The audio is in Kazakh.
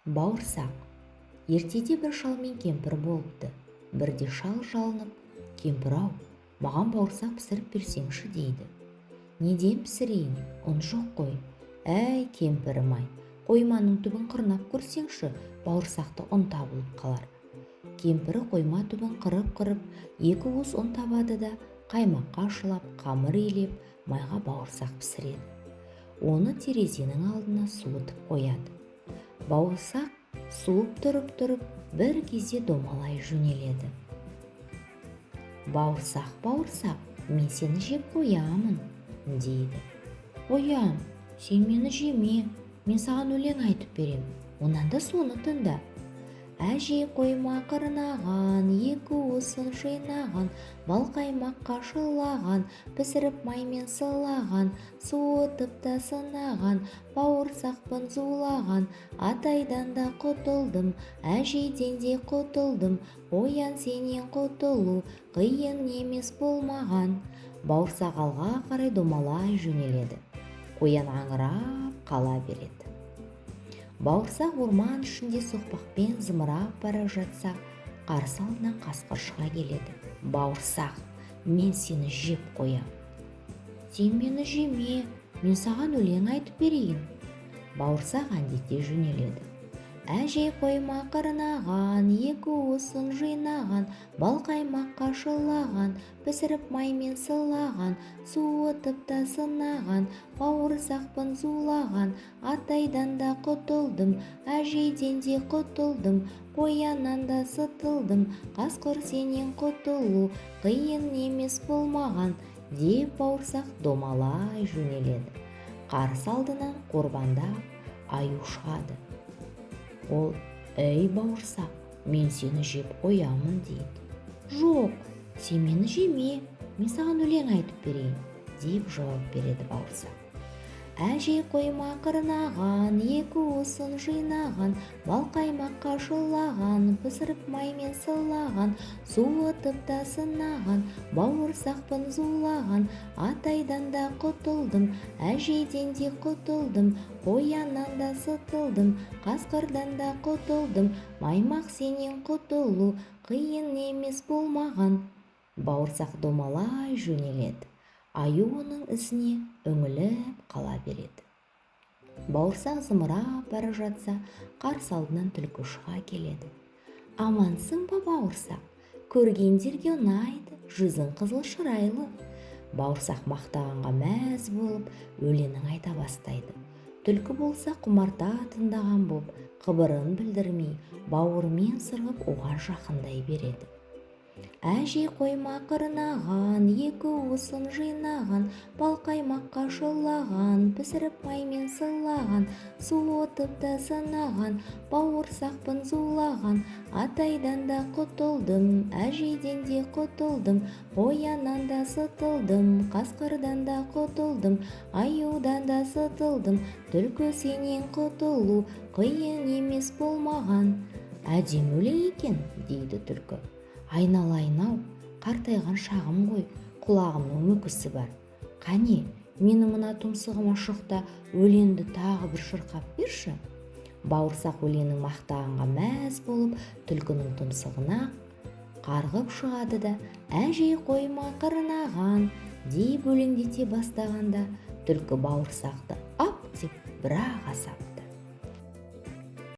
Бауырсақ. Ертеде бір шал мен кемпір болыпты. Бірде шал жалынып, кемпір-ау, маған бауырсақ пісіріп берсеңші дейді. Неден пісірейін, ұн жоқ қой. Әй, кемпірім-ай, қойманың түбін қырнап көрсеңші, бауырсақты ұн табылып қалар. Кемпірі қойма түбін қырып-қырып, екі уыс ұн табады да, қаймаққа шылап, қамыр илеп, майға бауырсақ пісіреді. Оны терезенің алдына суытып қояды. Бауырсақ суып тұрып, бір кезде домалай жөнеледі. Бауырсақ, мен сені жеп қоямын, дейді. Қоям, сен мені жеме, мен саған өлең айтып берем, онан да соны тыңда. Әже қойма қырнаған, екі уысын жинаған, бал қаймаққа шылаған, пісіріп маймен сылаған, суытып та сынаған, бауырсақпын зулаған, атайдан да құтылдым, әжейден де құтылдым, қоян сенен құтылу қиын емес болмаған. Бауырсақ алға қарай домалай жөнеледі. Қоян аңырап қала береді. Бауырсақ орман ішінде соқпақпен зымырап бара жатса, қарсы алдынан қасқыр шыға келеді. Бауырсақ, мен сені жеп қоям. Сен мені жеме, мен саған өлең айтып берейін. Бауырсақ әндете жөнеледі. Әже қойма қырнаған, екі уысын жинаған, бал қаймаққа шылаған, пісіріп маймен сылаған, суытып та сынаған, бауырсақпын зулаған, атайдан да құтылдым, әжейден де құтылдым, қояннан да сытылдым, қасқыр сенен құтылу қиын емес болмаған, деп бауырсақ домалай жөнеледі. Қарсы алдынан қорбандап аю шығады. Ол, әй бауырсақ, мен сені жеп қоямын дейді. Жоқ, сен мені жеме, мен саған өлең айтып берейін, деп жауап береді бауырсақ. Әже қойма қырнаған, екі уысын жинаған, бал қаймаққа шылаған, пісіріп маймен сылаған, суытып та сынаған, бауырсақпын зулаған, атайдан да құтылдым, әжейден де құтылдым, қояннан да сытылдым, қасқырдан да құтылдым, маймақ сенен құтылу қиын емес болмаған. Бауырсақ домалай жөнеледі. Аю оның ізіне үңіліп қала береді. Бауырсақ зымырап бара жатса, қарсы алдынан түлкі шыға келеді. Амансың ба бауырсақ? Көргендерге ұнайды, жүзің қызыл шырайлы. Бауырсақ мақтағанға мәз болып, өлеңін айта бастайды. Түлкі болса құмарта тыңдаған боп, қыбырын білдірмей, бауырымен сырғып оған жақындай береді. Әже қойма қырнаған, екі уысын жинаған, бал қаймаққа шылаған, пісіріп маймен сылаған, суытып та сынаған, бауырсақпын зулаған, атайдан да құтылдым, әжейден де құтылдым, қояннан да сытылдым, қасқырдан да құтылдым, аюдан да сытылдым, түлкі сенен құтылу қиын емес болмаған. Әдемі өлең екен, дейді түлкі. Айналайын-ау, қартайған шағым ғой, құлағымның мүкісі бар. Қане, мені мына тұмсығыма шықта өлеңді тағы бір шырқап берші. Бауырсақ өлеңнің мақтағанға мәз болып, түлкінің тұмсығына қарғып шығады да, әже қойма қырнаған, деп өлеңдете бастағанда, түлкі бауырсақты ап деп бір-ақ асап